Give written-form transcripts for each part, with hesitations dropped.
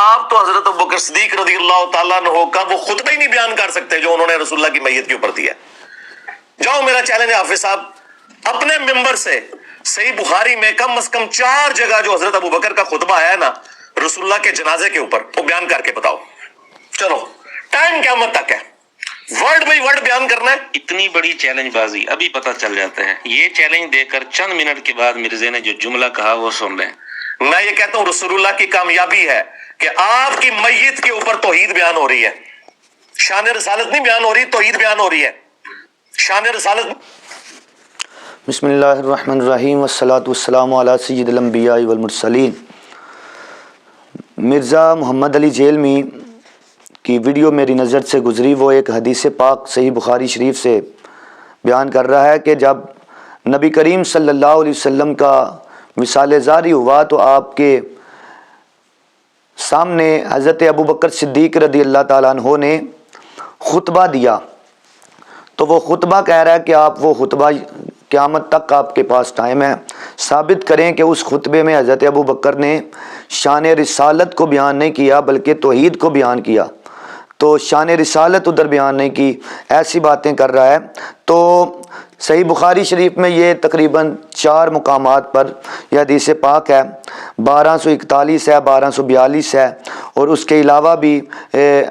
آپ تو حضرت ابوبکر صدیق رضی اللہ تعالیٰ عنہ کا وہ خطبہ ہی نہیں بیان کر سکتے جو انہوں نے رسول اللہ کی میت کے اوپر دیا. جاؤ میرا چیلنج ہے حافظ صاحب, اپنے ممبر سے صحیح بخاری میں کم از کم 4 جگہ جو حضرت ابوبکر کا خطبہ آیا ہے نا رسول اللہ کے جنازے کے اوپر, وہ بیان کر کے بتاؤ. چلو ٹائم قیامت تک ہے, ورڈ بائی ورڈ بیان کرنا ہے. اتنی بڑی چیلنج بازی ابھی پتہ چل جاتا ہے. یہ چیلنج دے کر چند منٹ کے بعد مرزا نے جو جملہ کہا وہ سن لیں. میں یہ کہتا ہوں رسول اللہ کی کامیابی ہے کہ آپ کی میت کے اوپر توحید بیان ہو رہی ہے, شان رسالت نہیں بیان ہو رہی, توحید بیان ہو رہی ہے. شان رسالت. بسم اللہ الرحمن الرحیم والصلاة والسلام علی سید الانبیاء والمرسلین. مرزا محمد علی جیلمی کی ویڈیو میری نظر سے گزری, وہ ایک حدیث پاک صحیح بخاری شریف سے بیان کر رہا ہے کہ جب نبی کریم صلی اللہ علیہ وسلم کا وصال زاری ہوا تو آپ کے سامنے حضرت ابوبکر صدیق رضی اللہ تعالیٰ عنہ نے خطبہ دیا. تو وہ خطبہ کہہ رہا ہے کہ آپ وہ خطبہ قیامت تک آپ کے پاس ٹائم ہے, ثابت کریں کہ اس خطبے میں حضرت ابوبکر نے شان رسالت کو بیان نہیں کیا بلکہ توحید کو بیان کیا. تو شان رسالت ادھر بیان نہیں کی, ایسی باتیں کر رہا ہے. تو صحیح بخاری شریف میں یہ تقریباً 4 مقامات پر یہ حدیث پاک ہے. 1241 ہے, 1242 ہے, اور اس کے علاوہ بھی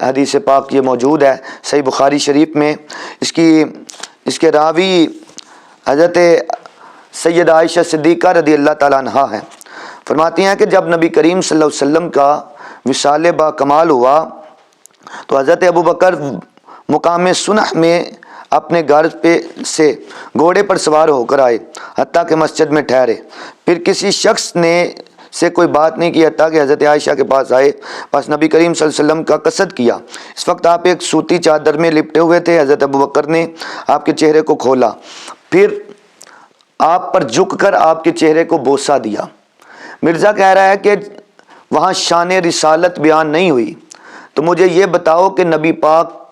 حدیث پاک یہ موجود ہے صحیح بخاری شریف میں. اس کے راوی حضرت سید عائشہ صدیقہ رضی اللہ تعالیٰ عنہا ہیں. فرماتی ہیں کہ جب نبی کریم صلی اللہ علیہ وسلم کا وصال با کمال ہوا تو حضرت ابوبکر مقام سنح میں اپنے گھر پہ سے گھوڑے پر سوار ہو کر آئے حتیٰ کہ مسجد میں ٹھہرے. پھر کسی شخص نے سے کوئی بات نہیں کی حتیٰ کہ حضرت عائشہ کے پاس آئے. بس نبی کریم صلی اللہ علیہ وسلم کا قصد کیا. اس وقت آپ ایک سوتی چادر میں لپٹے ہوئے تھے. حضرت ابوبکر نے آپ کے چہرے کو کھولا, پھر آپ پر جھک کر آپ کے چہرے کو بوسہ دیا. مرزا کہہ رہا ہے کہ وہاں شان رسالت بیان نہیں ہوئی, تو مجھے یہ بتاؤ کہ نبی پاک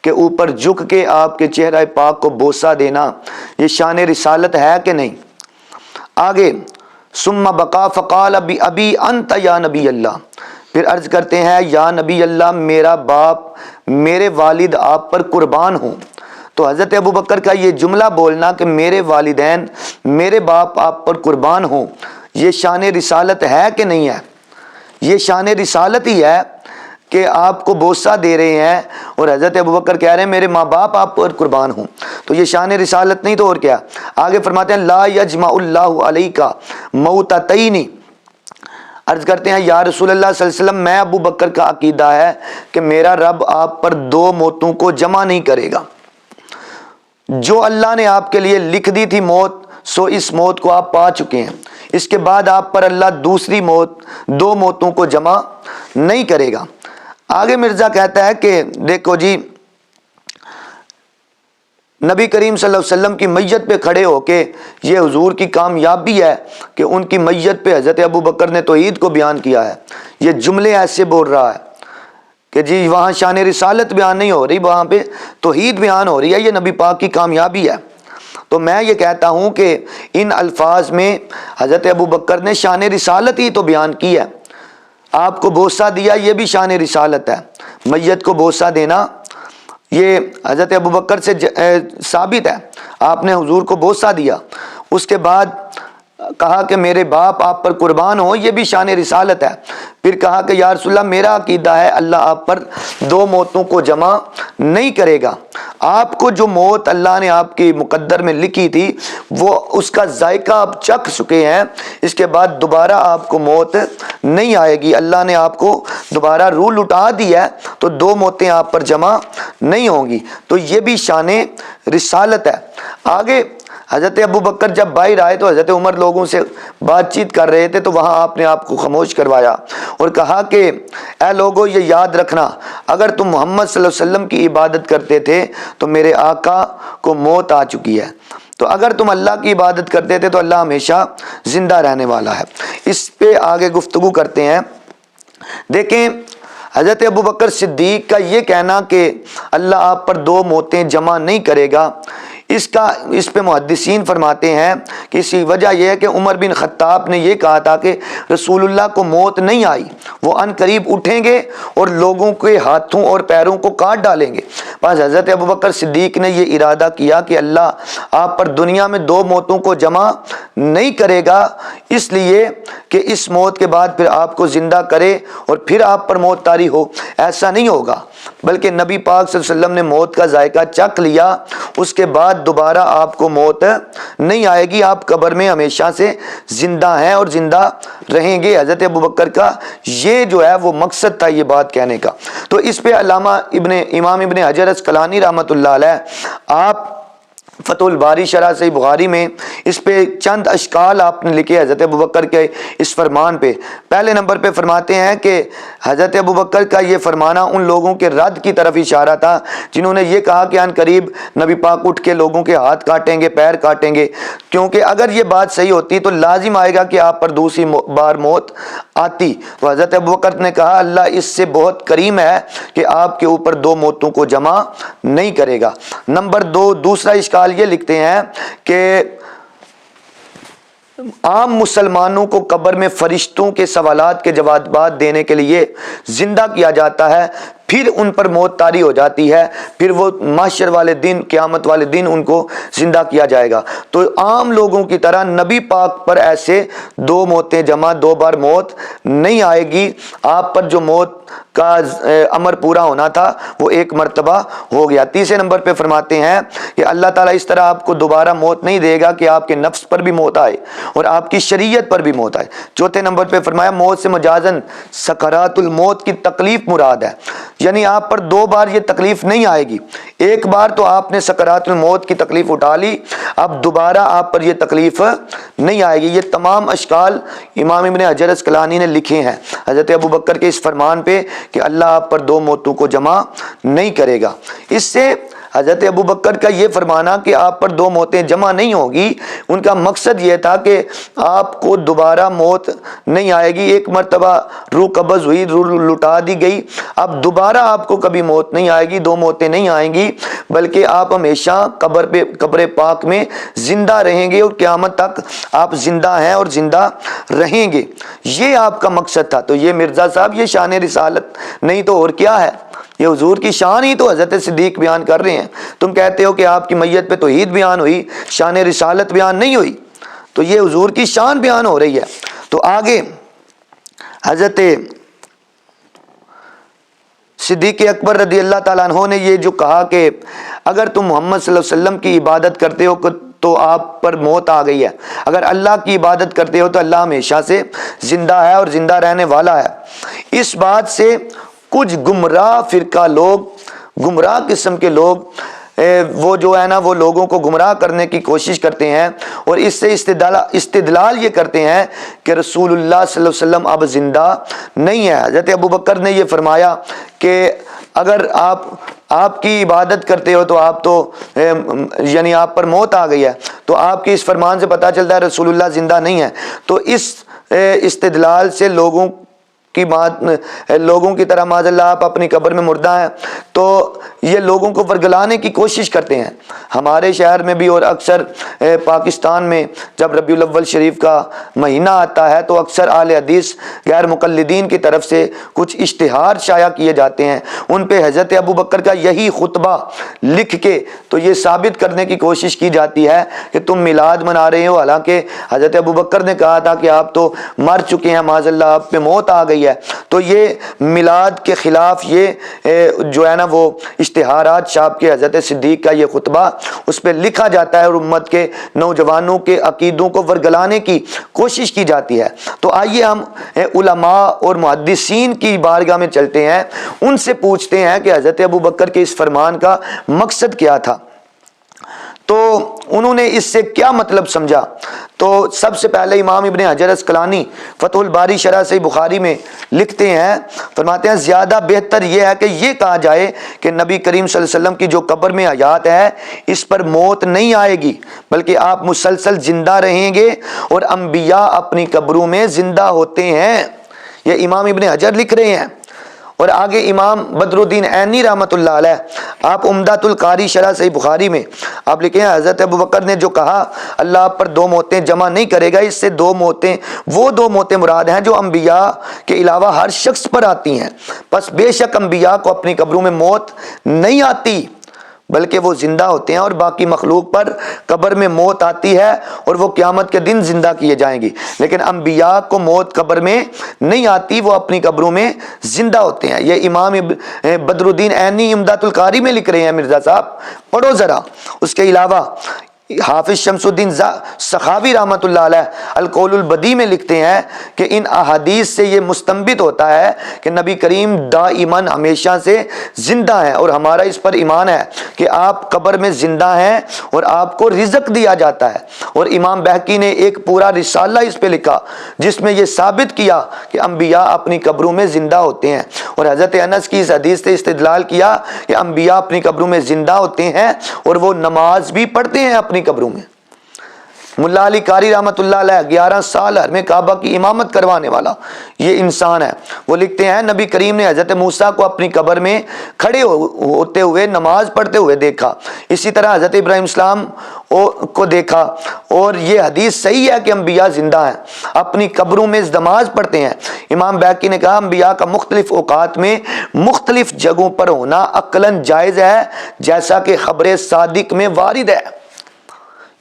کے اوپر جھک کے آپ کے چہرہ پاک کو بوسہ دینا یہ شان رسالت ہے کہ نہیں. آگے ثم بقا فقال ابی انت یا نبی اللہ, پھر عرض کرتے ہیں یا نبی اللہ میرا باپ میرے والد آپ پر قربان ہوں. تو حضرت ابوبکر کا یہ جملہ بولنا کہ میرے والدین میرے باپ آپ پر قربان ہوں, یہ شان رسالت ہے کہ نہیں ہے؟ یہ شان رسالت ہی ہے کہ آپ کو بوسہ دے رہے ہیں اور حضرت ابوبکر کہہ رہے ہیں میرے ماں باپ آپ پر قربان ہوں. تو یہ شان رسالت نہیں تو اور کیا. آگے فرماتے ہیں لا یجمع اللہ علیک موتتین. عرض کرتے ہیں یا رسول اللہ صلی اللہ علیہ وسلم میں ابوبکر کا عقیدہ ہے کہ میرا رب آپ پر 2 موتوں کو جمع نہیں کرے گا. جو اللہ نے آپ کے لیے لکھ دی تھی موت, سو اس موت کو آپ پا چکے ہیں. اس کے بعد آپ پر اللہ دوسری موت 2 موتوں کو جمع نہیں کرے گا. آگے مرزا کہتا ہے کہ دیکھو جی نبی کریم صلی اللہ علیہ وسلم کی میت پہ کھڑے ہو کے یہ حضور کی کامیابی ہے کہ ان کی میت پہ حضرت ابوبکر نے توحید کو بیان کیا ہے. یہ جملے ایسے بول رہا ہے کہ جی وہاں شان رسالت بیان نہیں ہو رہی, وہاں پہ توحید بیان ہو رہی ہے, یہ نبی پاک کی کامیابی ہے. تو میں یہ کہتا ہوں کہ ان الفاظ میں حضرت ابوبکر نے شان رسالت ہی تو بیان کی ہے. آپ کو بوسہ دیا یہ بھی شان رسالت ہے. میت کو بوسہ دینا یہ حضرت ابوبکر سے ثابت ہے, آپ نے حضور کو بوسہ دیا. اس کے بعد کہا کہ میرے باپ آپ پر قربان ہو, یہ بھی شان رسالت ہے. پھر کہا کہ یا رسول اللہ میرا عقیدہ ہے اللہ آپ پر 2 موتوں کو جمع نہیں کرے گا. آپ کو جو موت اللہ نے آپ کی مقدر میں لکھی تھی وہ اس کا ذائقہ آپ چکھ چکے ہیں. اس کے بعد دوبارہ آپ کو موت نہیں آئے گی. اللہ نے آپ کو دوبارہ روح لٹا دی ہے تو 2 موتیں آپ پر جمع نہیں ہوں گی. تو یہ بھی شان رسالت ہے. آگے حضرت ابوبکر جب باہر آئے تو حضرت عمر لوگوں سے بات چیت کر رہے تھے, تو وہاں آپ نے آپ کو خاموش کروایا اور کہا کہ اے لوگو یہ یاد رکھنا اگر تم محمد صلی اللہ علیہ وسلم کی عبادت کرتے تھے تو میرے آقا کو موت آ چکی ہے, تو اگر تم اللہ کی عبادت کرتے تھے تو اللہ ہمیشہ زندہ رہنے والا ہے. اس پہ آگے گفتگو کرتے ہیں. دیکھیں حضرت ابوبکر صدیق کا یہ کہنا کہ اللہ آپ پر 2 موتیں جمع نہیں کرے گا, اس پہ محدثین فرماتے ہیں کہ اسی وجہ یہ ہے کہ عمر بن خطاب نے یہ کہا تھا کہ رسول اللہ کو موت نہیں آئی وہ ان قریب اٹھیں گے اور لوگوں کے ہاتھوں اور پیروں کو کاٹ ڈالیں گے۔ بس حضرت ابوبکر صدیق نے یہ ارادہ کیا کہ اللہ آپ پر دنیا میں دو موتوں کو جمع نہیں کرے گا، اس لیے کہ اس موت کے بعد پھر آپ کو زندہ کرے اور پھر آپ پر موت طاری ہو، ایسا نہیں ہوگا، بلکہ نبی پاک صلی اللہ علیہ وسلم نے موت کا ذائقہ چکھ لیا، اس کے بعد دوبارہ آپ کو موت نہیں آئے گی، آپ قبر میں ہمیشہ سے زندہ ہیں اور زندہ رہیں گے۔ حضرت ابوبکر کا یہ جو ہے وہ مقصد تھا یہ بات کہنے کا۔ تو اس پہ علامہ امام ابن حجر اسقلانی رحمۃ اللہ علیہ آپ فتح الباری شرح صحیح بخاری میں اس پہ چند اشکال آپ نے لکھے حضرت ابوبکر کے اس فرمان پہ۔ پہلے نمبر پہ فرماتے ہیں کہ حضرت ابوبکر کا یہ فرمانا ان لوگوں کے رد کی طرف اشارہ تھا جنہوں نے یہ کہا کہ ان قریب نبی پاک اٹھ کے لوگوں کے ہاتھ کاٹیں گے، پیر کاٹیں گے، کیونکہ اگر یہ بات صحیح ہوتی تو لازم آئے گا کہ آپ پر دوسری بار موت آتی۔ تو حضرت ابوبکر نے کہا اللہ اس سے بہت کریم ہے کہ آپ کے اوپر دو موتوں کو جمع نہیں کرے گا۔ نمبر دو، دوسرا اشکال یہ لکھتے ہیں کہ عام مسلمانوں کو قبر میں فرشتوں کے سوالات کے جوابات دینے کے لیے زندہ کیا جاتا ہے، پھر ان پر موت طاری ہو جاتی ہے، پھر وہ محشر والے دن، قیامت والے دن ان کو زندہ کیا جائے گا۔ تو عام لوگوں کی طرح نبی پاک پر ایسے دو موتیں جمع، دو بار موت نہیں آئے گی، آپ پر جو موت کا امر پورا ہونا تھا وہ ایک مرتبہ ہو گیا۔ تیسرے نمبر پہ فرماتے ہیں کہ اللہ تعالیٰ اس طرح آپ کو دوبارہ موت نہیں دے گا کہ آپ کے نفس پر بھی موت آئے اور آپ کی شریعت پر بھی موت آئے۔ چوتھے نمبر پہ فرمایا موت سے مجازن سکرات الموت کی تکلیف مراد ہے، یعنی آپ پر دو بار یہ تکلیف نہیں آئے گی، ایک بار تو آپ نے سکرات الموت کی تکلیف اٹھا لی، اب دوبارہ آپ پر یہ تکلیف نہیں آئے گی۔ یہ تمام اشکال امام ابن حجر اسقلانی نے لکھے ہیں حضرت ابوبکر کے اس فرمان پہ کہ اللہ آپ پر دو موتوں کو جمع نہیں کرے گا۔ اس سے حضرت ابوبکر کا یہ فرمانا کہ آپ پر دو موتیں جمع نہیں ہوگی، ان کا مقصد یہ تھا کہ آپ کو دوبارہ موت نہیں آئے گی، ایک مرتبہ روح قبض ہوئی، روح لٹا دی گئی، اب دوبارہ آپ کو کبھی موت نہیں آئے گی، دو موتیں نہیں آئیں گی، بلکہ آپ ہمیشہ قبر پاک میں زندہ رہیں گے اور قیامت تک آپ زندہ ہیں اور زندہ رہیں گے۔ یہ آپ کا مقصد تھا۔ تو یہ مرزا صاحب یہ شان رسالت نہیں تو اور کیا ہے؟ یہ حضور کی شان ہی تو حضرت صدیق بیان کر رہے ہیں۔ تم کہتے ہو کہ آپ کی میت پہ توحید بیان ہوئی، شان رسالت بیان نہیں ہوئی، تو یہ حضور کی شان بیان ہو رہی ہے۔ تو آگے حضرت صدیق اکبر رضی اللہ تعالیٰ عنہ نے یہ جو کہا کہ اگر تم محمد صلی اللہ علیہ وسلم کی عبادت کرتے ہو تو آپ پر موت آ گئی ہے، اگر اللہ کی عبادت کرتے ہو تو اللہ ہمیشہ سے زندہ ہے اور زندہ رہنے والا ہے۔ اس بات سے کچھ گمراہ فرقہ لوگ، گمراہ قسم کے لوگ وہ جو ہے نا وہ لوگوں کو گمراہ کرنے کی کوشش کرتے ہیں اور اس سے استدلال یہ کرتے ہیں کہ رسول اللہ صلی اللہ علیہ وسلم اب زندہ نہیں ہے۔ حضرت ابوبکر نے یہ فرمایا کہ اگر آپ کی عبادت کرتے ہو تو آپ تو یعنی آپ پر موت آ گئی ہے، تو آپ کے اس فرمان سے پتہ چلتا ہے رسول اللہ زندہ نہیں ہے۔ تو اس استدلال سے لوگوں کی طرح معاذ اللہ آپ اپنی قبر میں مردہ ہیں، تو یہ لوگوں کو ورگلانے کی کوشش کرتے ہیں۔ ہمارے شہر میں بھی اور اکثر پاکستان میں جب ربیع الاول شریف کا مہینہ آتا ہے تو اکثر اہل حدیث غیر مقلدین کی طرف سے کچھ اشتہار شائع کیے جاتے ہیں، ان پہ حضرت ابوبکر کا یہی خطبہ لکھ کے تو یہ ثابت کرنے کی کوشش کی جاتی ہے کہ تم میلاد منا رہے ہو، حالانکہ حضرت ابوبکر نے کہا تھا کہ آپ تو مر چکے ہیں، معاذ اللہ آپ پہ موت آ گئی ہے۔ تو یہ میلاد کے خلاف یہ جو ہے نا وہ اشتہارات چھاپ کے حضرت صدیق کا یہ خطبہ اس پہ لکھا جاتا ہے اور امت کے نوجوانوں کے عقیدوں کو ورگلانے کی کوشش کی جاتی ہے۔ تو آئیے ہم علماء اور محدثین کی بارگاہ میں چلتے ہیں، ان سے پوچھتے ہیں کہ حضرت ابوبکر کے اس فرمان کا مقصد کیا تھا، تو انہوں نے اس سے کیا مطلب سمجھا۔ تو سب سے پہلے امام ابن حجر اسقلانی فتح الباری شرح صحیح بخاری میں لکھتے ہیں، فرماتے ہیں زیادہ بہتر یہ ہے کہ یہ کہا جائے کہ نبی کریم صلی اللہ علیہ وسلم کی جو قبر میں حیات ہے اس پر موت نہیں آئے گی، بلکہ آپ مسلسل زندہ رہیں گے اور انبیاء اپنی قبروں میں زندہ ہوتے ہیں۔ یہ امام ابن حجر لکھ رہے ہیں اور آگے امام بدر الدین عینی رحمۃ اللہ علیہ آپ عمدۃ القاری شرح صحیح بخاری میں آپ لکھے ہیں حضرت ابوبکر نے جو کہا اللہ آپ پر 2 موتیں جمع نہیں کرے گا، اس سے 2 موتیں وہ 2 موتیں مراد ہیں جو انبیاء کے علاوہ ہر شخص پر آتی ہیں، پس بے شک انبیاء کو اپنی قبروں میں موت نہیں آتی بلکہ وہ زندہ ہوتے ہیں، اور باقی مخلوق پر قبر میں موت آتی ہے اور وہ قیامت کے دن زندہ کیے جائیں گی، لیکن انبیاء کو موت قبر میں نہیں آتی، وہ اپنی قبروں میں زندہ ہوتے ہیں۔ یہ امام بدر الدین عینی عمدۃ القاری میں لکھ رہے ہیں مرزا صاحب، پڑھو ذرا۔ اس کے علاوہ حافظ شمس الدین سخاوی رحمۃ اللہ علیہ القول البدی میں لکھتے ہیں کہ ان احادیث سے یہ مستنبط ہوتا ہے کہ نبی کریم دائماً ہمیشہ سے زندہ ہیں، اور ہمارا اس پر ایمان ہے کہ آپ قبر میں زندہ ہیں اور آپ کو رزق دیا جاتا ہے۔ اور امام بہقی نے ایک پورا رسالہ اس پہ لکھا جس میں یہ ثابت کیا کہ انبیاء اپنی قبروں میں زندہ ہوتے ہیں، اور حضرت انس کی اس حدیث سے استدلال کیا کہ انبیاء اپنی قبروں میں زندہ ہوتے ہیں اور وہ نماز بھی پڑھتے ہیں اپنی قبروں میں۔ ملا علی قاری رحمۃ اللہ علیہ 11 سال حرم کعبہ کی امامت کروانے والا یہ انسان ہے، وہ لکھتے ہیں نبی کریم نے حضرت موسیٰ کو اپنی قبر میں کھڑے ہوتے ہوئے نماز پڑھتے ہوئے دیکھا، اسی طرح حضرت ابراہیم السلام کو دیکھا، اور یہ حدیث صحیح ہے کہ انبیاء زندہ ہیں، اپنی قبروں میں نماز پڑھتے ہیں۔ امام بیہقی نے کہا انبیاء کا مختلف اوقات میں مختلف جگہوں پر ہونا عقلاً جائز ہے، جیسا کہ خبر صادق میں وارد ہے۔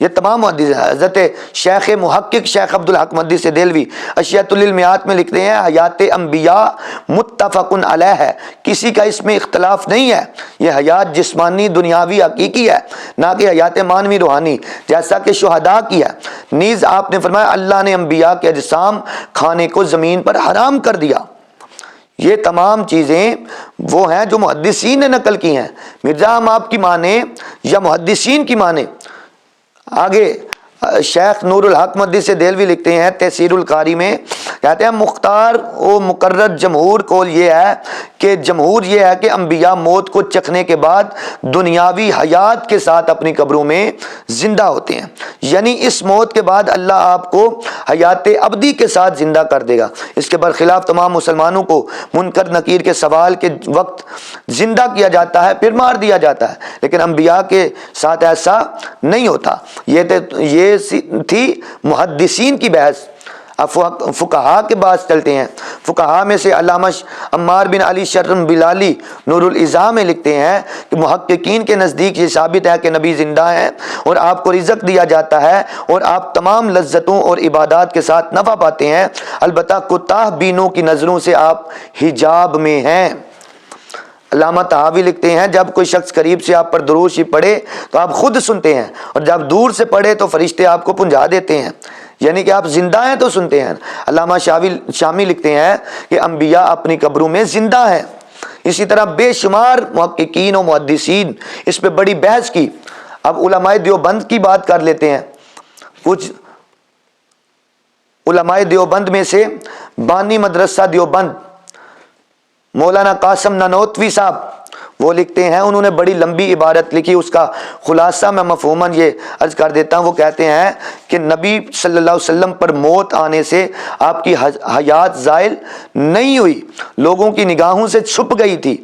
یہ تمام محدث ہیں۔ حضرت شیخ محقق شیخ عبدالحق محدث دہلوی اشیاۃ العلمیات میں لکھتے ہیں حیات انبیاء متفق علیہ ہے، کسی کا اس میں اختلاف نہیں ہے، یہ حیات جسمانی دنیاوی حقیقی ہے، نہ کہ حیات مانوی روحانی جیسا کہ شہداء کی ہے۔ نیز آپ نے فرمایا اللہ نے انبیاء کے اجسام کھانے کو زمین پر حرام کر دیا۔ یہ تمام چیزیں وہ ہیں جو محدثین نے نقل کی ہیں، مرزا ہم آپ کی مانیں یا محدثین کی مانیں۔ آگے شیخ نور الحق محدث دہلوی لکھتے ہیں تفسیر القاری میں، کہتے ہیں مختار و مقرر جمہور قول یہ ہے کہ جمہور یہ ہے کہ انبیاء موت کو چکھنے کے بعد دنیاوی حیات کے ساتھ اپنی قبروں میں زندہ ہوتے ہیں، یعنی اس موت کے بعد اللہ آپ کو حیات ابدی کے ساتھ زندہ کر دے گا۔ اس کے برخلاف تمام مسلمانوں کو منکر نکیر کے سوال کے وقت زندہ کیا جاتا ہے پھر مار دیا جاتا ہے، لیکن انبیاء کے ساتھ ایسا نہیں ہوتا۔ یہ تھی محدثین کی بحث۔ اب فقہا کے بعد چلتے ہیں۔ فقہا میں سے علامہ عمار بن علی شرم بلالی نور الازاں میں لکھتے ہیں کہ محققین کے نزدیک یہ ثابت ہے کہ نبی زندہ ہیں اور آپ کو رزق دیا جاتا ہے اور آپ تمام لذتوں اور عبادات کے ساتھ نفع پاتے ہیں، البتہ کوتاہ بینوں کی نظروں سے آپ حجاب میں ہیں۔ علامہ طحاوی لکھتے ہیں جب کوئی شخص قریب سے آپ پر درود شریف پڑھے تو آپ خود سنتے ہیں، اور جب دور سے پڑھے تو فرشتے آپ کو پہنچا دیتے ہیں، یعنی کہ آپ زندہ ہیں تو سنتے ہیں۔ علامہ شامی لکھتے ہیں کہ انبیاء اپنی قبروں میں زندہ ہیں۔ اسی طرح بے شمار محققین و محدثین اس پہ بڑی بحث کی۔ اب علماء دیوبند کی بات کر لیتے ہیں۔ کچھ علماء دیوبند میں سے بانی مدرسہ دیوبند مولانا قاسم نانوتوی صاحب وہ لکھتے ہیں، انہوں نے بڑی لمبی عبارت لکھی، اس کا خلاصہ میں مفہوماً یہ عرض کر دیتا ہوں۔ وہ کہتے ہیں کہ نبی صلی اللہ علیہ وسلم پر موت آنے سے آپ کی حیات زائل نہیں ہوئی، لوگوں کی نگاہوں سے چھپ گئی تھی،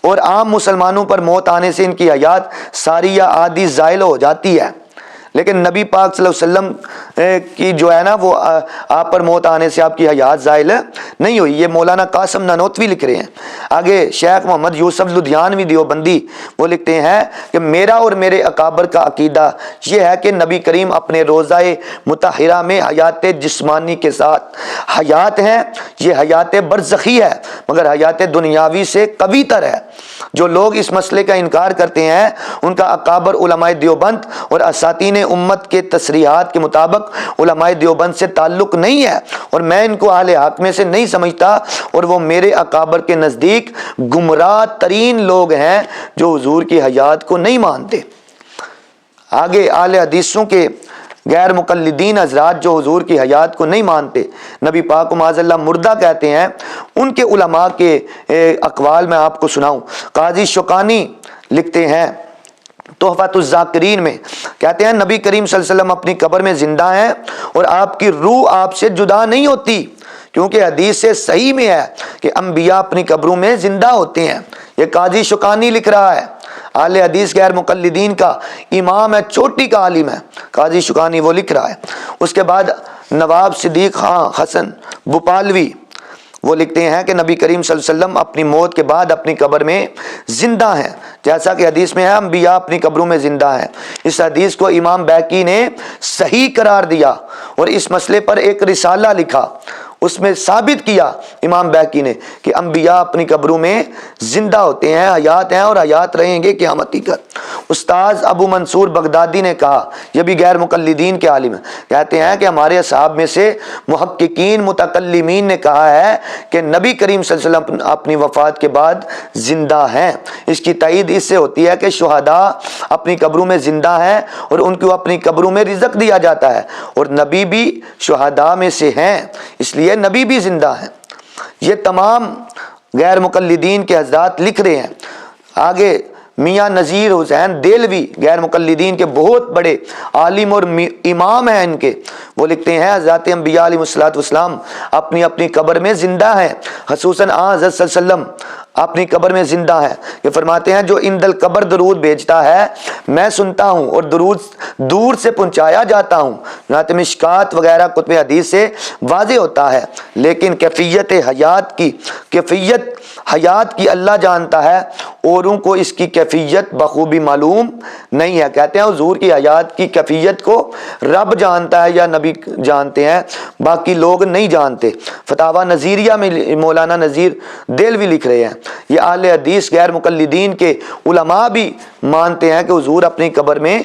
اور عام مسلمانوں پر موت آنے سے ان کی حیات ساری یا آدھی زائل ہو جاتی ہے، لیکن نبی پاک صلی اللہ علیہ وسلم کی جو ہے نا وہ آپ پر موت آنے سے آپ کی حیات زائل نہیں ہوئی۔ یہ مولانا قاسم نانوتوی لکھ رہے ہیں۔ آگے شیخ محمد یوسف لدھیانوی دیوبندی وہ لکھتے ہیں کہ میرا اور میرے اکابر کا عقیدہ یہ ہے کہ نبی کریم اپنے روضہ مطہرہ میں حیات جسمانی کے ساتھ حیات ہیں، یہ حیات برزخی ہے مگر حیات دنیاوی سے قوی تر ہے۔ جو لوگ اس مسئلے کا انکار کرتے ہیں ان کا اکابر علماء دیوبند اور اساتین امت کے تصریحات کے مطابق علماء دیوبند سے تعلق نہیں ہے، اور میں ان کو اہل حق میں سے نہیں سمجھتا، اور وہ میرے اکابر کے نزدیک گمراہ ترین لوگ ہیں جو حضور کی حیات کو نہیں مانتے۔ آگے اہل حدیثوں کے غیر مقلدین حضرات جو حضور کی حیات کو نہیں مانتے، نبی پاک کو معاذ اللہ مردہ کہتے ہیں، ان کے علماء کے اقوال میں آپ کو سناؤں۔ قاضی شوکانی لکھتے ہیں تحفۃ الذاکرین میں، کہتے ہیں نبی کریم صلی اللہ علیہ وسلم اپنی قبر میں زندہ ہیں اور آپ کی روح آپ سے جدا نہیں ہوتی، کیونکہ حدیث سے صحیح میں ہے کہ انبیاء اپنی قبروں میں زندہ ہوتے ہیں. یہ قاضی شوکانی لکھ رہا ہے، اہل حدیث غیر مقلدین کا امام ہے، چوٹی کا عالم ہے قاضی شوکانی، وہ لکھ رہا ہے. اس کے بعد نواب صدیق خان حسن بھوپالوی وہ لکھتے ہیں کہ نبی کریم صلی اللہ علیہ وسلم اپنی موت کے بعد اپنی قبر میں زندہ ہیں، جیسا کہ حدیث میں ہے انبیاء اپنی قبروں میں زندہ ہیں. اس حدیث کو امام بیہقی نے صحیح قرار دیا اور اس مسئلے پر ایک رسالہ لکھا. اس میں ثابت کیا امام بیہقی نے کہ انبیاء اپنی قبروں میں زندہ ہوتے ہیں، حیات ہیں اور حیات رہیں گے قیامت تک. استاذ ابو منصور بغدادی نے کہا، یہ بھی غیر مقلدین کے عالم ہیں، کہتے ہیں کہ ہمارے اصحاب میں سے محققین متکلمین نے کہا ہے کہ نبی کریم صلی اللہ علیہ وسلم اپنی وفات کے بعد زندہ ہیں. اس کی تائید اس سے ہوتی ہے کہ شہداء اپنی قبروں میں زندہ ہیں اور ان کو اپنی قبروں میں رزق دیا جاتا ہے، اور نبی بھی شہداء میں سے ہیں، اس لیے نبی بھی زندہ ہیں. یہ تمام غیر مقلدین کے حضرات لکھ رہے ہیں. آگے میاں نذیر حسین دہلوی غیر مقلدین کے بہت بڑے عالم اور امام ہیں ان کے، وہ لکھتے ہیں حضرات انبیاء علیہ الصلوۃ والسلام اپنی اپنی قبر میں زندہ ہیں، خصوصاً حضرت صلی اللہ علیہ وسلم اپنی قبر میں زندہ ہے. یہ فرماتے ہیں جو عند القبر درود بھیجتا ہے میں سنتا ہوں اور درود دور سے پہنچایا جاتا ہوں. جنات مشکات وغیرہ کتب حدیث سے واضح ہوتا ہے، لیکن کیفیت حیات کی اللہ جانتا ہے، اوروں کو اس کی کیفیت بخوبی معلوم نہیں ہے. کہتے ہیں حضور کی حیات کی کیفیت کو رب جانتا ہے یا نبی جانتے ہیں، باقی لوگ نہیں جانتے. فتاوی نظیریہ میں مولانا نذیر دہلوی لکھ رہے ہیں. یہ اہل حدیث غیر مقلدین کے علماء بھی مانتے ہیں کہ حضور اپنی قبر میں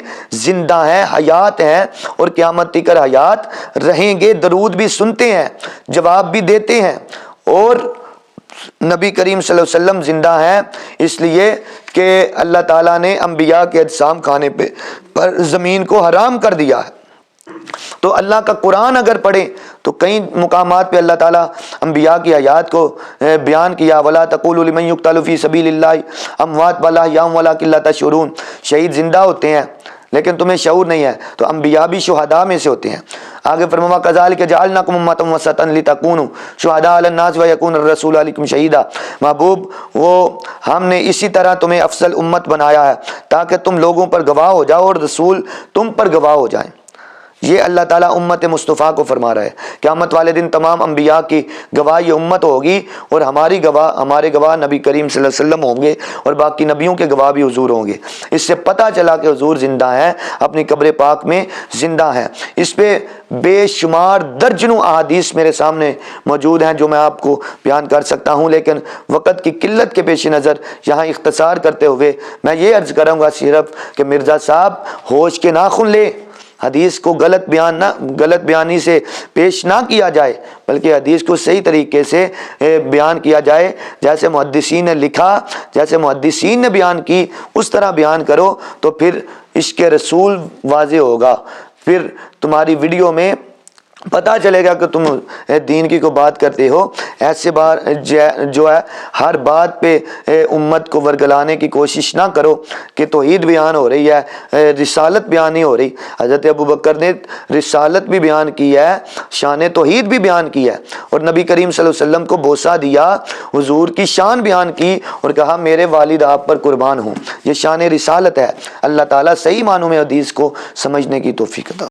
زندہ ہیں، حیات ہیں اور قیامت تک حیات رہیں گے. درود بھی سنتے ہیں، جواب بھی دیتے ہیں، اور نبی کریم صلی اللہ علیہ وسلم زندہ ہیں اس لیے کہ اللہ تعالیٰ نے انبیاء کے اجسام کھانے پر زمین کو حرام کر دیا ہے. تو اللہ کا قرآن اگر پڑھیں تو کئی مقامات پہ اللہ تعالیٰ انبیاء کی حیات کو بیان کیا. وَلَا تَقُولُوا لِمَن يُقْتَلُ فِي سَبِيلِ اللَّهِ أَمْوَاتٌ بَلْ أَحْيَاءٌ وَلَٰكِن لَّا تَشْعُرُونَ. شہید زندہ ہوتے ہیں لیکن تمہیں شعور نہیں ہے. تو انبیاء بھی شہداء میں سے ہوتے ہیں. آگے فرمایا کذالک جعلناکم امۃ وسطا لتکونوا شہداء علی الناس ویکون الرسول علیکم شہیدا. محبوب وہ ہم نے اسی طرح تمہیں افضل امت بنایا ہے تاکہ تم لوگوں پر گواہ ہو جاؤ اور رسول تم پر گواہ ہو جائیں. یہ اللہ تعالیٰ امت مصطفیٰ کو فرما رہا ہے. قیامت والے دن تمام انبیاء کی گواہ یہ امت ہوگی، اور ہمارے گواہ نبی کریم صلی اللہ علیہ وسلم ہوں گے، اور باقی نبیوں کے گواہ بھی حضور ہوں گے. اس سے پتہ چلا کہ حضور زندہ ہیں، اپنی قبر پاک میں زندہ ہیں. اس پہ بے شمار درجنوں احادیث میرے سامنے موجود ہیں جو میں آپ کو بیان کر سکتا ہوں، لیکن وقت کی قلت کے پیش نظر یہاں اختصار کرتے ہوئے میں یہ عرض کروں گا صرف کہ مرزا صاحب ہوش کے ناخن لے، حدیث کو غلط بیانی سے پیش نہ کیا جائے، بلکہ حدیث کو صحیح طریقے سے بیان کیا جائے. جیسے محدثین نے لکھا، جیسے محدثین نے بیان کی، اس طرح بیان کرو تو پھر عشق رسول واضح ہوگا. پھر تمہاری ویڈیو میں پتہ چلے گا کہ تم دین کی کو بات کرتے ہو. ایسے بار جو ہے ہر بات پہ امت کو ورگلانے کی کوشش نہ کرو کہ توحید بیان ہو رہی ہے، رسالت بیان نہیں ہو رہی. حضرت ابوبکر نے رسالت بھی بیان کی ہے، شان توحید بھی بیان کی ہے، اور نبی کریم صلی اللہ علیہ وسلم کو بوسہ دیا، حضور کی شان بیان کی اور کہا میرے والد آپ پر قربان ہوں. یہ شان رسالت ہے. اللہ تعالیٰ صحیح معنوں میں حدیث کو سمجھنے کی توفیق عطا